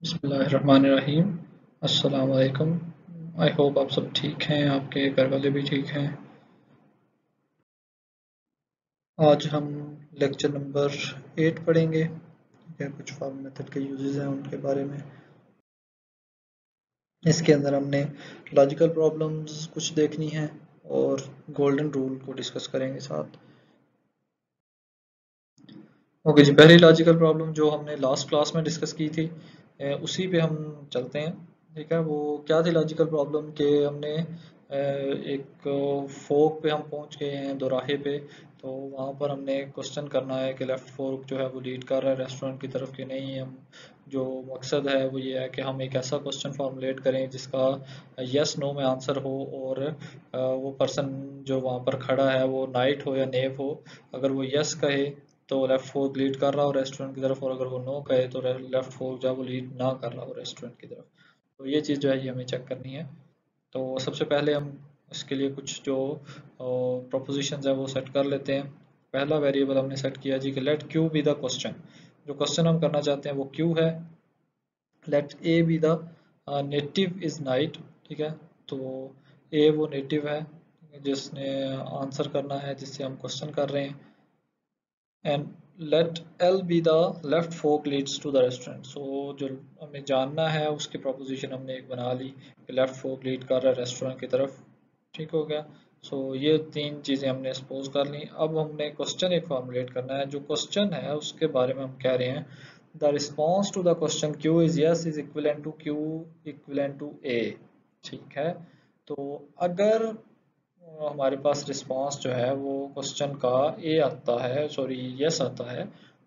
बिस्मिल्लाहिर्रहमानिर्रहीम। अस्सलाम वालेकुम। आई होप आप सब ठीक हैं, आपके घर वाले भी ठीक हैं। आज हम लेक्चर नंबर 8 पढ़ेंगे। ठीक है, कुछ फॉर्म मेथड के यूजेस हैं उनके बारे में। इसके अंदर हमने लॉजिकल प्रॉब्लम्स कुछ देखनी है और गोल्डन रूल को डिस्कस करेंगे साथ। ओके जी, पहली लॉजिकल प्रॉब्लम जो हमने लास्ट क्लास में डिस्कस की थी, उसी पे हम चलते हैं। ठीक है, वो क्या थी लॉजिकल प्रॉब्लम के हमने एक फोक पे हम पहुंच गए हैं, दोराहे पे। तो वहाँ पर हमने क्वेश्चन करना है कि लेफ़्ट फोक जो है वो लीड कर रहा है रेस्टोरेंट की तरफ कि नहीं। हम जो मकसद है वो ये है कि हम एक ऐसा क्वेश्चन फॉर्मुलेट करें जिसका यस नो में आंसर हो, और वो पर्सन जो वहाँ पर खड़ा है वो नाइट हो या नेव हो। अगर वो यस कहे तो लेफ्ट फोर्क लीड कर रहा हो रेस्टोरेंट की तरफ, और अगर वो नो कहे तो लेफ्ट फोर्क जो है वो लीड ना कर रहा हो रेस्टोरेंट की तरफ। तो ये चीज़ जो है ये हमें चेक करनी है। तो सबसे पहले हम इसके लिए कुछ जो प्रोपोजिशंस है वो सेट कर लेते हैं। पहला वेरिएबल हमने सेट किया जी कि let Q be the question. जो क्वेश्चन हम करना चाहते हैं वो क्यू है। Let A be the native is knight. ठीक है, तो ए वो नेटिव है जिसने आंसर करना है, जिससे हम क्वेश्चन कर रहे हैं। And let L be the left fork leads to the restaurant. So जो हमें जानना है उसकी प्रोपोजिशन हमने एक बना ली कि लेफ्ट फोक लीड कर रहा है रेस्टोरेंट की तरफ। ठीक हो गया। सो ये तीन चीज़ें हमने सपोज कर ली। अब हमने क्वेश्चन एक फॉर्मुलेट करना है। जो क्वेश्चन है उसके बारे में हम कह रहे हैं the response to the question Q is yes is equivalent to Q equivalent to A. ठीक है, तो अगर हमारे पास रिस्पांस जो है वो क्वेश्चन का ए आता है, सॉरी यस आता है,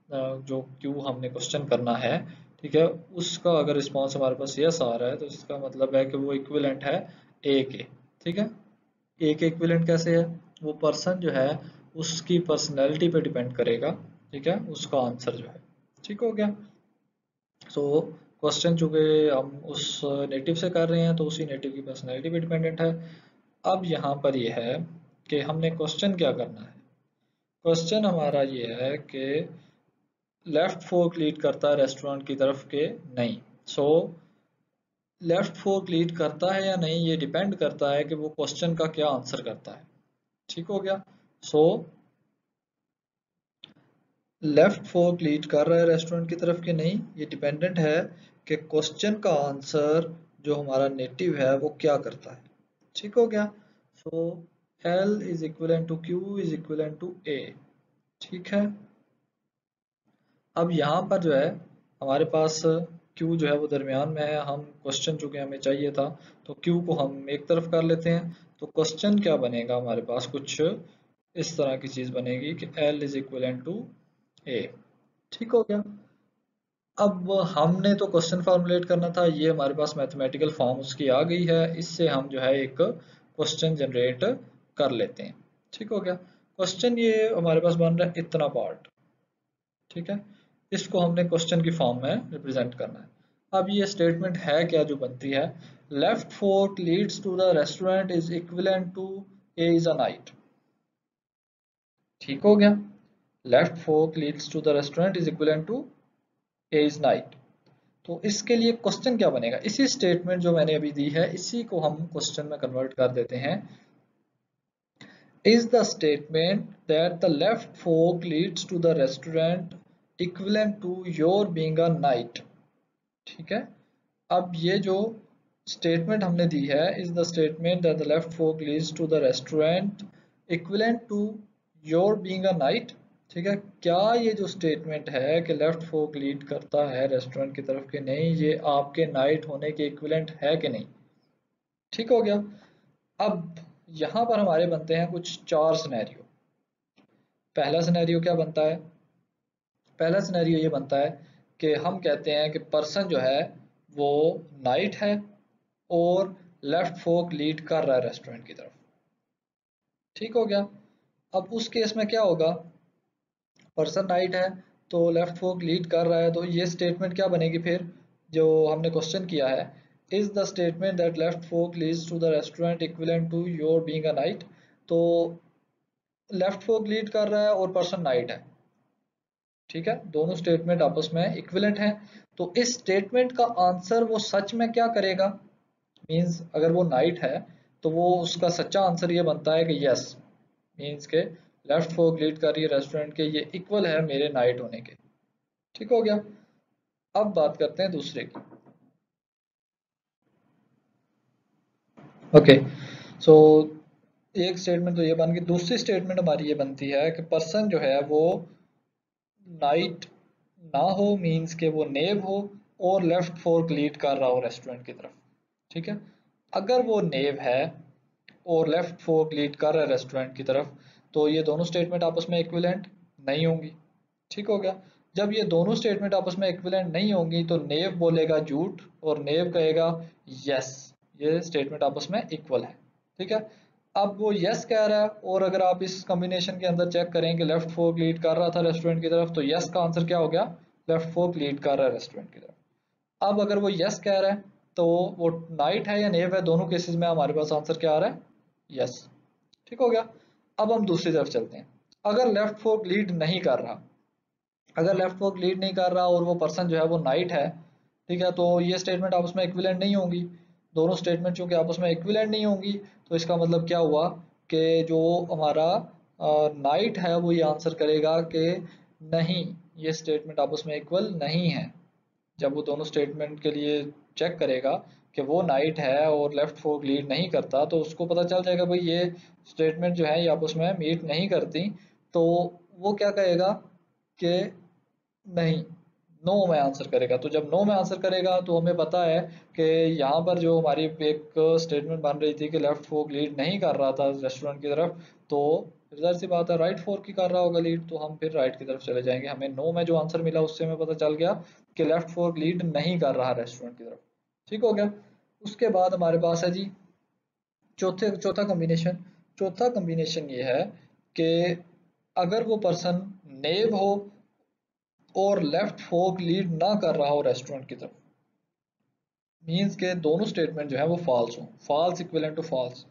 जो क्यू हमने क्वेश्चन करना है। ठीक है, उसका अगर रिस्पांस हमारे पास यस आ रहा है तो इसका मतलब है कि वो इक्विवेलेंट है ए के। ठीक है, ए के इक्विवेलेंट कैसे है? वो पर्सन जो है उसकी पर्सनैलिटी पे डिपेंड करेगा। ठीक है, उसका आंसर जो है। ठीक हो गया। सो क्वेश्चन चूंकि हम उस नेटिव से कर रहे हैं तो उसी नेटिव की पर्सनैलिटी पे डिपेंडेंट है। अब यहाँ पर यह है कि हमने क्वेश्चन क्या करना है। क्वेश्चन हमारा ये है कि लेफ्ट फोर्क लीड करता है रेस्टोरेंट की तरफ के नहीं। सो लेफ्ट फोर्क लीड करता है या नहीं ये डिपेंड करता है कि वो क्वेश्चन का क्या आंसर करता है। ठीक हो गया। सो लेफ्ट फोर्क लीड कर रहा है रेस्टोरेंट की तरफ के नहीं, ये डिपेंडेंट है कि क्वेश्चन का आंसर जो हमारा नेटिव है वो क्या करता है। ठीक हो गया। So L is equivalent to Q is equivalent to A. ठीक है, अब यहाँ पर जो है हमारे पास Q जो है वो दरमियान में है। हम क्वेश्चन चूंकि हमें चाहिए था तो Q को हम एक तरफ कर लेते हैं। तो क्वेश्चन क्या बनेगा हमारे पास, कुछ इस तरह की चीज बनेगी कि L is equivalent to A। ठीक हो गया। अब हमने तो क्वेश्चन फॉर्मुलेट करना था, ये हमारे पास मैथमेटिकल फॉर्म उसकी आ गई है। इससे हम जो है एक क्वेश्चन जनरेट कर लेते हैं। ठीक हो गया। क्वेश्चन ये हमारे पास बन रहा है इतना पार्ट। ठीक है, इसको हमने क्वेश्चन की फॉर्म में रिप्रेजेंट करना है। अब ये स्टेटमेंट है क्या जो बनती है, left fork leads to the restaurant is equivalent to A is a knight. ठीक हो गया, left fork leads to the restaurant is equivalent to A is knight. तो इसके लिए क्वेश्चन क्या बनेगा, इसी स्टेटमेंट जो मैंने अभी दी है इसी को हम क्वेश्चन में कन्वर्ट कर देते हैं। Is the statement that the left fork leads to the restaurant equivalent to your being a knight? ठीक है, अब ये जो स्टेटमेंट हमने दी है, is the statement that the left fork leads to the restaurant equivalent to your being a knight. ठीक है, क्या ये जो स्टेटमेंट है कि लेफ्ट फोर्क लीड करता है रेस्टोरेंट की तरफ के नहीं, ये आपके नाइट होने के इक्विवेलेंट है कि नहीं। ठीक हो गया। अब यहाँ पर हमारे बनते हैं कुछ चार सिनेरियो। पहला सिनेरियो क्या बनता है, पहला सिनेरियो ये बनता है कि हम कहते हैं कि पर्सन जो है वो नाइट है और लेफ्ट फोक लीड कर रहा है रेस्टोरेंट की तरफ। ठीक हो गया। अब उस केस में क्या होगा, पर्सन नाइट है तो लेफ्ट फोक लीड कर रहा है, तो ये स्टेटमेंट क्या बनेगी फिर जो हमने क्वेश्चन किया है, is the statement that left fork leads to the restaurant equivalent to your being a knight. तो लेफ्ट फोक लीड कर रहा है और पर्सन नाइट है। ठीक है, दोनों स्टेटमेंट आपस में इक्विवेलेंट हैं। तो इस स्टेटमेंट का आंसर वो सच में क्या करेगा, मींस अगर वो नाइट है तो वो उसका सच्चा आंसर ये बनता है कि यस, मींस के लेफ्ट फोक लीड कर रही है रेस्टोरेंट के, ये इक्वल है मेरे नाइट होने के। ठीक हो गया। अब बात करते हैं दूसरे की। ओके, सो एक स्टेटमेंट तो ये बन गई। दूसरी स्टेटमेंट हमारी ये बनती है कि पर्सन जो है वो नाइट ना हो, मींस के वो नेव हो और लेफ्ट फोर्क लीड कर रहा हो रेस्टोरेंट की तरफ। ठीक है, अगर वो नेव है और लेफ्ट फोर्क लीड कर रहा है रेस्टोरेंट की तरफ, तो ये दोनों स्टेटमेंट आपस में इक्विवेलेंट नहीं होंगी। ठीक हो गया। जब ये दोनों स्टेटमेंट आपस में इक्विवेलेंट नहीं होंगी तो नेव बोलेगा झूठ और नेव कहेगा यस, ये स्टेटमेंट आपस में इक्वल है। ठीक है, अब वो यस कह रहा है और अगर आप इस कॉम्बिनेशन के अंदर चेक करें कि लेफ्ट फोर्क लीड कर रहा था रेस्टोरेंट की तरफ, तो यस का आंसर क्या हो गया, लेफ्ट फोर्क लीड कर रहा है रेस्टोरेंट की तरफ। अब अगर वो यस कह रहा है तो वो नाइट है या नेव है, दोनों केसेस में हमारे पास आंसर क्या आ रहा है, यस। ठीक हो गया। अब हम दूसरी तरफ चलते हैं। अगर लेफ्ट फोर्क लीड नहीं कर रहा, अगर लेफ्ट फोर्क लीड नहीं कर रहा और वो पर्सन जो है वो नाइट है, ठीक है, तो ये स्टेटमेंट आपस में इक्विवेलेंट नहीं होंगी। दोनों स्टेटमेंट चूंकि आपस में इक्विवेलेंट नहीं होंगी, तो इसका मतलब क्या हुआ कि जो हमारा नाइट है वो ये आंसर करेगा कि नहीं, ये स्टेटमेंट आपस में इक्वल नहीं है। जब वो दोनों स्टेटमेंट के लिए चेक करेगा कि वो नाइट है और लेफ्ट फोर्क लीड नहीं करता, तो उसको पता चल जाएगा भाई ये स्टेटमेंट जो है ये आपस में मीट नहीं करती। तो वो क्या कहेगा कि नहीं, नो में आंसर करेगा। तो जब नो में आंसर करेगा तो हमें पता है कि यहाँ पर जो हमारी एक स्टेटमेंट बन रही थी कि लेफ्ट फोर्क लीड नहीं कर रहा था रेस्टोरेंट की तरफ, तो जाहिर सी बात है राइट फोर्क ही कर रहा होगा लीड, तो हम फिर राइट की तरफ चले जाएंगे। हमें नो में जो आंसर मिला उससे हमें पता चल गया कि लेफ्ट फोर्क लीड नहीं कर रहा रेस्टोरेंट की तरफ। ठीक हो गया। उसके बाद हमारे पास है जी चौथा कॉम्बिनेशन। चौथा कॉम्बिनेशन ये है कि अगर वो पर्सन नेव हो और लेफ्ट फोर्क लीड ना कर रहा हो रेस्टोरेंट की तरफ, मींस के दोनों स्टेटमेंट जो है वो फॉल्स हो, फॉल्स इक्विवेलेंट टू फॉल्स।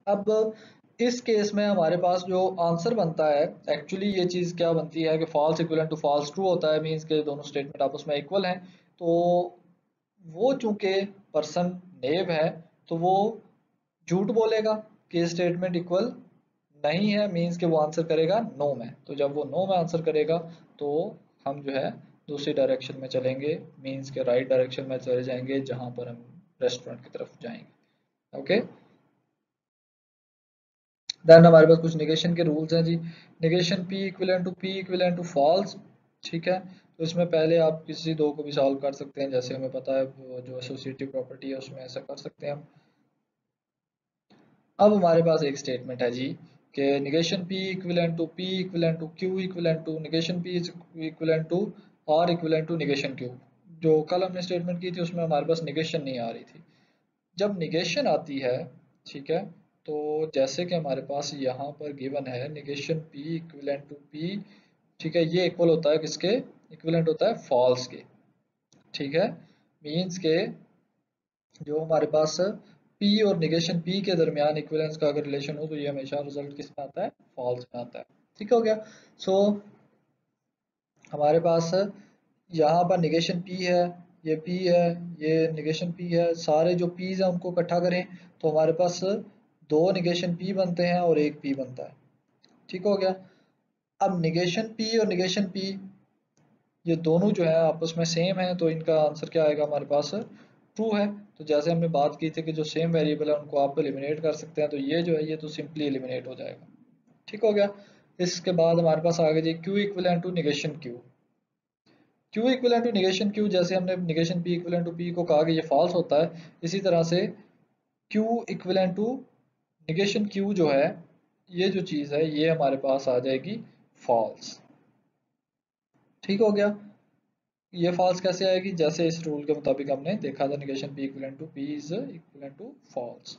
अब इस केस में हमारे पास जो आंसर बनता है, एक्चुअली ये चीज़ क्या बनती है कि false equivalent to false true होता है, मींस के दोनों स्टेटमेंट आपस में इक्वल हैं। तो वो चूंकि पर्सन नेव है तो वो झूठ बोलेगा कि स्टेटमेंट इक्वल नहीं है, मींस कि वो आंसर करेगा नो में। तो जब वो नो में आंसर करेगा तो हम जो है दूसरी डायरेक्शन में चलेंगे, मींस के राइट डायरेक्शन में चले जाएंगे जहां पर हम रेस्टोरेंट की तरफ जाएंगे। ओके, देन हमारे पास कुछ निगेशन के रूल्स हैं जी। Negation P equivalent to P equivalent to false. ठीक है, तो इसमें पहले आप किसी दो को भी सॉल्व कर सकते हैं, जैसे हमें पता है वो जो एसोसिएटिव प्रॉपर्टी है उसमें ऐसा कर सकते हैं हम। अब हमारे पास एक स्टेटमेंट है जी कि negation P equivalent to P equivalent to Q equivalent to negation P is equivalent to R equivalent to negation Q। जो कल हमने स्टेटमेंट की थी उसमें हमारे पास निगेशन नहीं आ रही थी। जब निगेशन आती है, ठीक है, तो जैसे कि हमारे पास यहाँ पर गिवन है negation P equivalent to P, ठीक है, ये इक्वल होता है किसके, इक्विवेलेंट होता है फॉल्स के। ठीक है, मीन्स के जो हमारे पास P और निगेशन P के दरमियान इक्विवेलेंस का अगर रिलेशन हो तो ये हमेशा रिजल्ट किस में आता है, फॉल्स में आता है। ठीक हो गया। सो हमारे पास यहाँ पर निगेशन P है, ये P है, ये निगेशन P है, सारे जो P's हैं उनको इकट्ठा करें तो हमारे पास दो निगेशन P बनते हैं और एक P बनता है। ठीक हो गया। अब निगेशन P और निगेशन P ये दोनों जो है आपस में सेम है, तो इनका आंसर क्या आएगा हमारे पास, ट्रू है। तो जैसे हमने बात की थी कि जो सेम वेरिएबल है उनको आप एलिमिनेट कर सकते हैं, तो ये जो है ये तो सिंपली एलिमिनेट हो जाएगा। ठीक हो गया। इसके बाद हमारे पास आ गया जी Q equivalent to negation Q. Q equivalent to negation Q, जैसे हमने negation P equivalent to P को कहा कि ये फॉल्स होता है, इसी तरह से Q equivalent to negation Q जो है, ये जो चीज़ है ये हमारे पास आ जाएगी फॉल्स। ठीक हो गया। ये फॉल्स कैसे आएगी, जैसे इस रूल के मुताबिक हमने देखा था negation P equivalent to P is equivalent to false.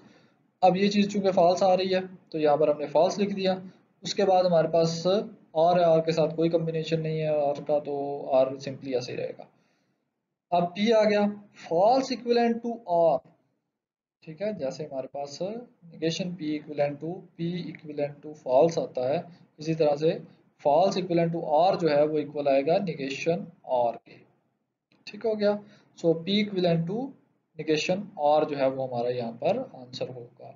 अब ये चीज़ चूंकि फॉल्स आ रही है तो यहाँ पर हमने फॉल्स लिख दिया। उसके बाद हमारे पास आर है, आर के साथ कोई कम्बिनेशन नहीं है आर का, तो आर सिंपली ऐसे ही रहेगा। अब पी आ गया, फॉल्स इक्विवेलेंट टू आर। ठीक है, जैसे हमारे पास negation P equivalent to false आता है, इसी तरह से फॉल्स इक्विवेलेंट टू आर जो है वो इक्वल आएगा निगेशन आर के। ठीक हो गया। So P equivalent to negation R जो है वो हमारा यहाँ पर आंसर होगा।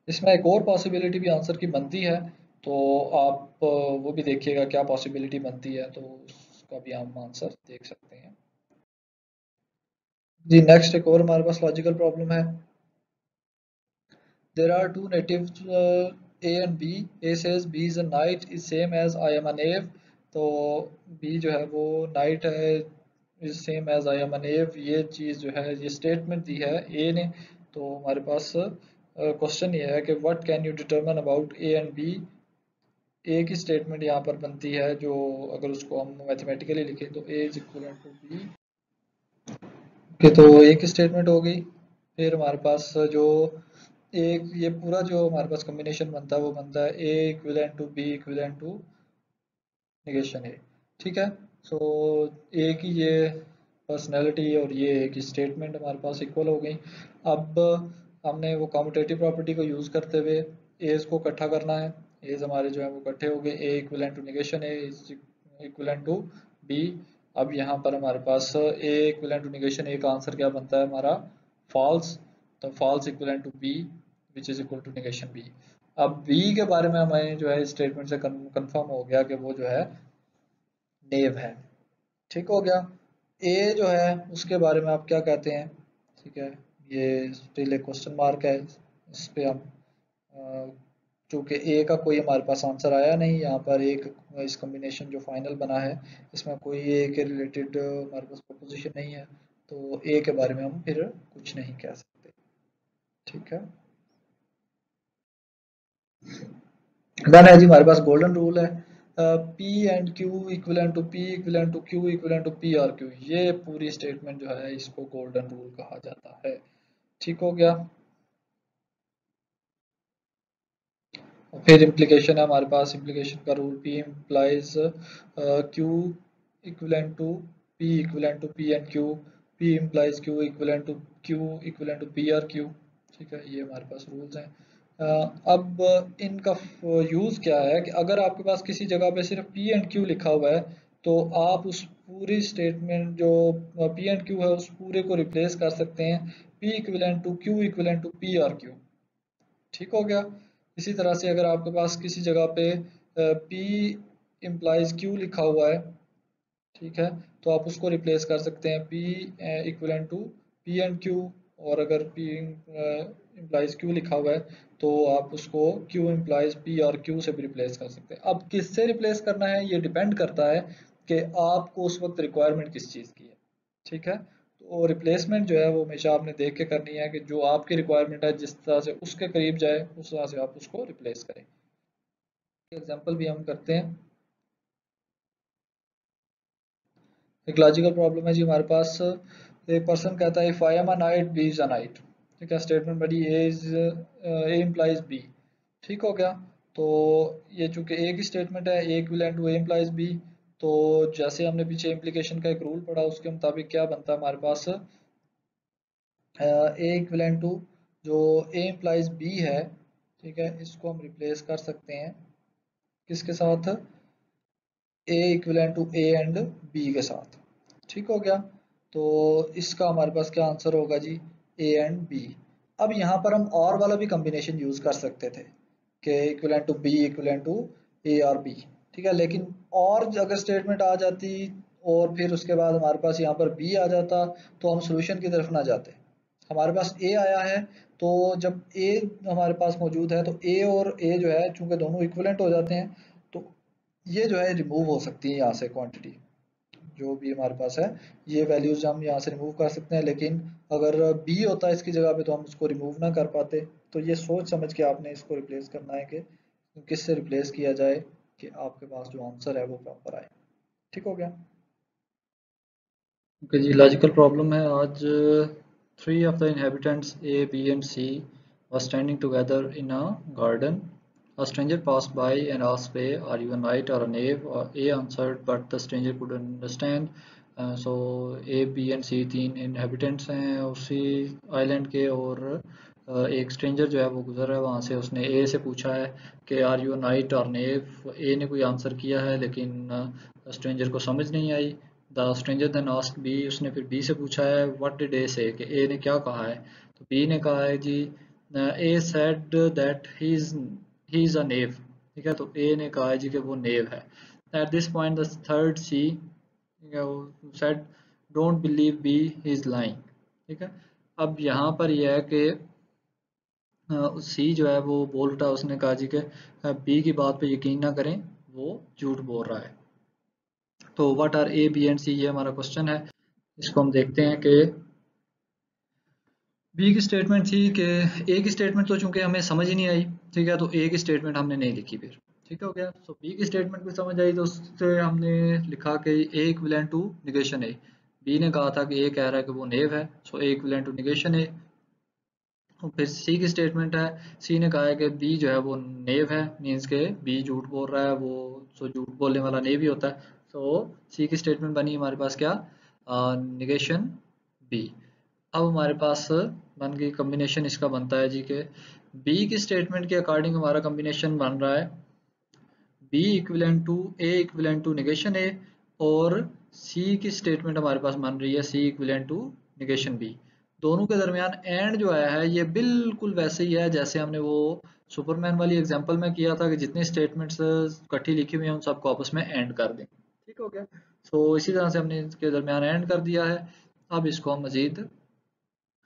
इसमें एक और पॉसिबिलिटी भी आंसर की बनती है, तो आप वो भी देखिएगा क्या पॉसिबिलिटी बनती है, तो उसका भी हम आंसर देख सकते हैं। जी नेक्स्ट एक और हमारे पास लॉजिकल प्रॉब्लम है। There are two natives A and B। A says B is a knight is same as I am a knave। तो B जो है वो नाइट है is same as I am a knave, ये चीज़ जो है ये स्टेटमेंट दी है A ने। तो हमारे पास क्वेश्चन ये है कि what can you determine about A and B। ए की स्टेटमेंट यहाँ पर बनती है, जो अगर उसको हम मैथमेटिकली लिखें तो ए इज इक्वल टू बी के, तो ए की स्टेटमेंट हो गई। फिर हमारे पास जो एक ये पूरा जो हमारे पास कॉम्बिनेशन बनता है वो बनता है A equivalent to B equivalent to negation A. ठीक है। सो ए की ये पर्सनैलिटी और ये ए की स्टेटमेंट हमारे पास इक्वल हो गई। अब हमने वो कॉम्यूटेटिव प्रॉपर्टी को यूज़ करते हुए एज को इकट्ठा करना है। एज हमारे जो है वो इकट्ठे हो गए, A equivalent to negation A is equivalent to B. अब यहाँ पर हमारे पास A equivalent to negation A का आंसर क्या बनता है हमारा फॉल्स। तो false equivalent to B which is equal to negation B. अब बी के बारे में हमें जो है स्टेटमेंट से कंफर्म हो गया कि वो जो है नेव है। ठीक हो गया। ए जो है उसके बारे में आप क्या कहते हैं। ठीक है। ये स्टिल एक क्वेश्चन मार्क है इस पे हम चूँकि ए का कोई हमारे पास आंसर आया नहीं, यहाँ पर एक इस कॉम्बिनेशन जो फाइनल बना है इसमें कोई ए के रिलेटेड हमारे पास प्रोपोजिशन नहीं है, तो ए के बारे में हम फिर कुछ नहीं कह सकते। ठीक है। देन है जी हमारे पास गोल्डन रूल है, P and Q equivalent to P equivalent to Q equivalent to P or Q. ये पूरी स्टेटमेंट जो है इसको गोल्डन रूल कहा जाता है। ठीक हो गया। फिर इम्प्लीकेशन है हमारे पास, इम्प्लीकेशन का rule P implies Q equivalent to P equivalent to P and Q, P implies Q equivalent to P or Q. ठीक है, ये हमारे पास रूल्स हैं। अब इनका यूज़ क्या है कि अगर आपके पास किसी जगह पे सिर्फ पी एंड क्यू लिखा हुआ है तो आप उस पूरी स्टेटमेंट जो पी एंड क्यू है उस पूरे को रिप्लेस कर सकते हैं P equivalent to Q equivalent to P or Q. ठीक हो गया। इसी तरह से अगर आपके पास किसी जगह पे P इम्प्लाइज Q लिखा हुआ है, ठीक है, तो आप उसको रिप्लेस कर सकते हैं P equivalent to P and Q। और अगर P इम्प्लाइज Q लिखा हुआ है तो आप उसको Q इम्प्लाइज P और Q से भी रिप्लेस कर सकते हैं। अब किससे रिप्लेस करना है ये डिपेंड करता है कि आपको उस वक्त रिक्वायरमेंट किस चीज़ की है। ठीक है। तो रिप्लेसमेंट जो है वो हमेशा आपने देख के करनी है कि जो आपकी रिक्वायरमेंट है जिस तरह से उसके करीब जाए उस तरह से आप उसको रिप्लेस करें। एग्जांपल भी हम करते हैं। एक लॉजिकल प्रॉब्लम है जी हमारे पास, एक पर्सन कहता है if I am a knight B is a knight. ठीक है, स्टेटमेंट बड़ी ए इम्प्लाइज बी। ठीक हो गया। तो ये चूंकि ए की स्टेटमेंट है, A equivalent to A implies B, तो जैसे हमने पीछे इम्प्लीकेशन का एक रूल पढ़ा उसके मुताबिक क्या बनता है हमारे पास, ए इक्विवेलेंट टू जो ए इम्प्लाइज बी है, ठीक है, इसको हम रिप्लेस कर सकते हैं किसके साथ, A equivalent to A and B के साथ। ठीक हो गया। तो इसका हमारे पास क्या आंसर होगा जी, ए एंड बी। अब यहाँ पर हम और वाला भी कॉम्बिनेशन यूज कर सकते थे कि equivalent to B equivalent to A और बी। ठीक है, लेकिन और अगर स्टेटमेंट आ जाती और फिर उसके बाद हमारे पास यहाँ पर बी आ जाता तो हम सोल्यूशन की तरफ ना जाते। हमारे पास ए आया है, तो जब ए हमारे पास मौजूद है तो ए और ए जो है चूंकि दोनों इक्विवेलेंट हो जाते हैं, तो ये जो है रिमूव हो सकती है यहाँ से क्वांटिटी जो भी हमारे पास है, ये वैल्यूज हम यहाँ से रिमूव कर सकते हैं। लेकिन अगर बी होता है इसकी जगह पे तो हम उसको रिमूव ना कर पाते। तो ये सोच समझ के आपने इसको रिप्लेस करना है कि किससे रिप्लेस किया जाए कि आपके पास जो आंसर है वो प्रॉपर आए। ठीक हो गया। ओके जी, लॉजिकल प्रॉब्लम है आज। Three of the inhabitants A, B and C were standing together in a garden. A stranger passed by and asked A, are you a knight or a knave? Or A answered, but the stranger couldn't understand. So A, B and C तीन inhabitants हैं उसी island के, और एक stranger जो है वो गुजर रहा है वहाँ से, उसने ए से पूछा है कि आर यू नाइट और नेव। ए ने कोई आंसर किया है लेकिन स्ट्रेंजर को समझ नहीं आई। The stranger then asked B, उसने फिर बी से पूछा है व्हाट डिड ए से, कि ए ने क्या कहा है। तो बी ने कहा है जी A said that he is a knave. ठीक है, तो ए ने कहा है जी कि वो नेव है। At this point the third C, ठीक है, वो said don't believe B, he is lying. ठीक है, अब यहाँ पर यह है कि सी जो है वो बोल उठा, उसने कहा जी कि बी की बात पे यकीन ना करें, वो झूठ बोल रहा है। तो what are A B and C, ये हमारा क्वेश्चन है। इसको हम देखते हैं कि बी की स्टेटमेंट थी कि ए की स्टेटमेंट तो चूंकि हमें समझ ही नहीं आई, ठीक है, तो ए की स्टेटमेंट हमने नहीं लिखी फिर। ठीक हो गया। सो बी की स्टेटमेंट को समझ आई तो उससे हमने लिखा कि A equivalent to negation A. B ने कहा था कि ए कह रहा है कि वो नेव है, सो ए इक्विवेलेंट टू निगेशन ए। और फिर सी की स्टेटमेंट है, सी ने कहा है कि बी जो है वो नेव है, मीन्स के बी झूठ बोल रहा है, वो सो झूठ बोलने वाला नेव ही होता है। सो सी की स्टेटमेंट बनी हमारे पास क्या, निगेशन बी। अब हमारे पास बन गई कॉम्बिनेशन, इसका बनता है जी के बी की स्टेटमेंट के अकॉर्डिंग हमारा कॉम्बिनेशन बन रहा है B equivalent to A equivalent to negation A, और सी की स्टेटमेंट हमारे पास बन रही है C equivalent to negation B. दोनों के दरमियान एंड जो आया है ये बिल्कुल वैसे ही है जैसे हमने वो सुपरमैन वाली एग्जांपल में किया था कि जितनी स्टेटमेंट्स इकट्ठी लिखी हुई हैं उन सबको आपस में एंड कर दें। ठीक हो गया। सो इसी तरह से हमने इसके दरमियान एंड कर दिया है। अब इसको हम मजीद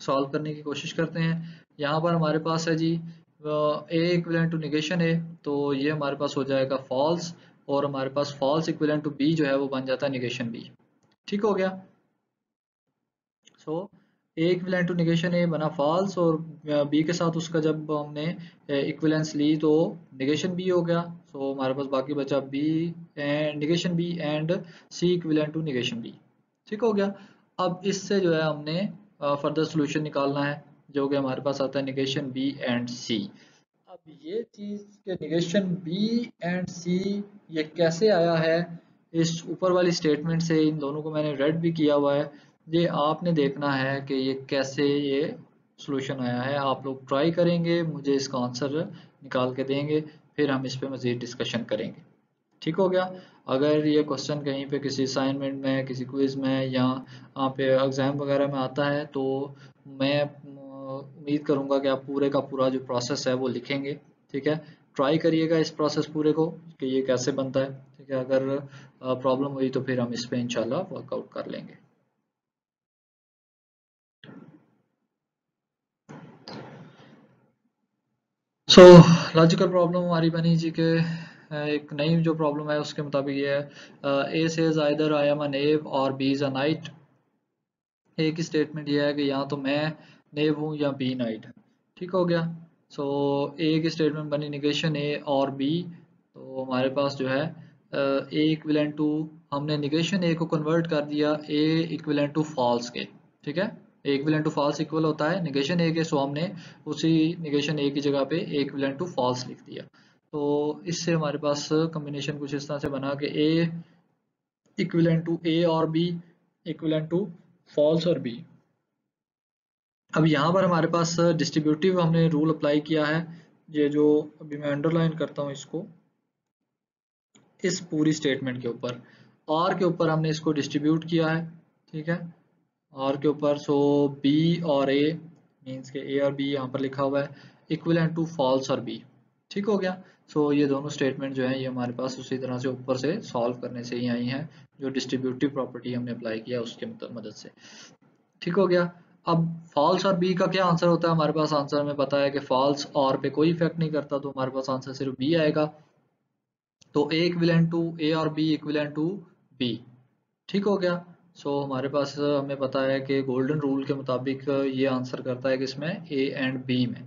सॉल्व करने की कोशिश करते हैं। यहाँ पर हमारे पास है जी ए इक्विवेलेंट टू निगेशन ए, तो ये हमारे पास हो जाएगा फॉल्स, और हमारे पास फॉल्स इक्विवेलेंट टू बी जो है वो बन जाता है निगेशन बी। ठीक हो गया। सो ए इक्विवेलेंट टू निगेशन ए बना फॉल्स, और बी के साथ उसका जब हमने इक्विवेलेंस ली तो निगेशन बी हो गया। सो हमारे पास बाकी बचा B and negation B and C equivalent to negation B. ठीक हो गया। अब इससे जो है हमने फर्दर सोल्यूशन निकालना है, जो कि हमारे पास आता है निगेशन बी एंड सी। अब ये चीज के निगेशन बी एंड सी ये कैसे आया है, इस ऊपर वाली स्टेटमेंट से इन दोनों को मैंने रेड भी किया हुआ है। ये आपने देखना है कि ये कैसे ये सॉल्यूशन आया है। आप लोग ट्राई करेंगे, मुझे इसका आंसर निकाल के देंगे, फिर हम इस पे मज़ीद डिस्कशन करेंगे। ठीक हो गया। अगर ये क्वेश्चन कहीं पे किसी असाइनमेंट में, किसी क्विज में, या यहाँ पे एग्जाम वगैरह में आता है तो मैं उम्मीद करूँगा कि आप पूरे का पूरा जो प्रोसेस है वो लिखेंगे। ठीक है, ट्राई करिएगा इस प्रोसेस पूरे को कि ये कैसे बनता है। ठीक है, अगर प्रॉब्लम हुई तो फिर हम इस पे इंशाल्लाह वर्कआउट कर लेंगे। सो लॉजिकल प्रॉब्लम हमारी बनी जी के एक नई जो प्रॉब्लम है उसके मुताबिक ये है A says either I am a knave और B is a knight. A की स्टेटमेंट ये है कि या तो मैं नेव हूँ या बी नाइट है। ठीक हो गया। सो ए की स्टेटमेंट बनी निगेशन ए और बी। तो हमारे पास जो है ए इक्विवेलेंट टू, हमने निगेशन ए को कन्वर्ट कर दिया ए इक्विवेलेंट टू फॉल्स के। ठीक है, A equivalent to false equal होता है निगेशन ए के, सो हमने उसी निगेशन ए की जगह पे ए इक्विवेलेंट टू फॉल्स लिख दिया। तो इससे हमारे पास कॉम्बिनेशन कुछ इस तरह से बना कि ए इक्विवेलेंट टू ए और बी इक्विवेलेंट टू फॉल्स और बी। अब यहाँ पर हमारे पास डिस्ट्रीब्यूटिव हमने रूल अप्लाई किया है। ये जो अभी मैं अंडरलाइन करता हूँ इसको, इस पूरी स्टेटमेंट के ऊपर आर के ऊपर हमने इसको डिस्ट्रीब्यूट किया है। ठीक है, आर के ऊपर। सो बी और ए मीन्स के ए और बी यहाँ पर लिखा हुआ है इक्विवेलेंट टू फॉल्स और बी। ठीक हो गया। सो ये दोनों स्टेटमेंट जो है ये हमारे पास उसी तरह से ऊपर से सॉल्व करने से ही आई हैं, जो डिस्ट्रीब्यूटिव प्रॉपर्टी हमने अप्लाई किया उसके मदद से। ठीक हो गया। अब फॉल्स और बी का क्या आंसर होता है, हमारे पास आंसर में पता है कि फॉल्स और पे कोई इफेक्ट नहीं करता, तो हमारे पास आंसर सिर्फ बी आएगा। तो ए इक्विवेलेंट टू ए और बी इक्विवेलेंट टू बी। ठीक हो गया। सो हमारे पास हमें पता है कि गोल्डन रूल के मुताबिक ये आंसर करता है कि इसमें ए एंड बी में।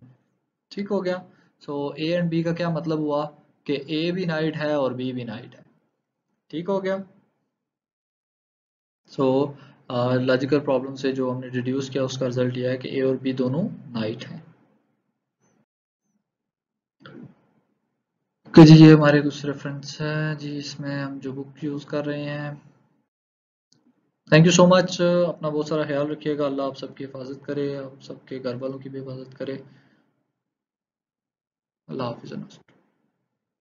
ठीक हो गया। सो ए एंड बी का क्या मतलब हुआ कि ए भी नाइट है और बी भी नाइट है। ठीक हो गया। सो लॉजिकल प्रॉब्लम से जो हमने डिड्यूस किया उसका रिजल्ट यह है कि ए और बी दोनों नाइट हैं। ओके जी, ये हमारे कुछ रेफरेंस है जी, इसमें हम जो बुक यूज़ कर रहे हैं। Thank you so much. अपना बहुत सारा ख्याल रखिएगा। अल्लाह आप सबकी हिफाजत करे, आप सबके घर वालों की भी हिफाजत करे। अल्लाह हाफिज़।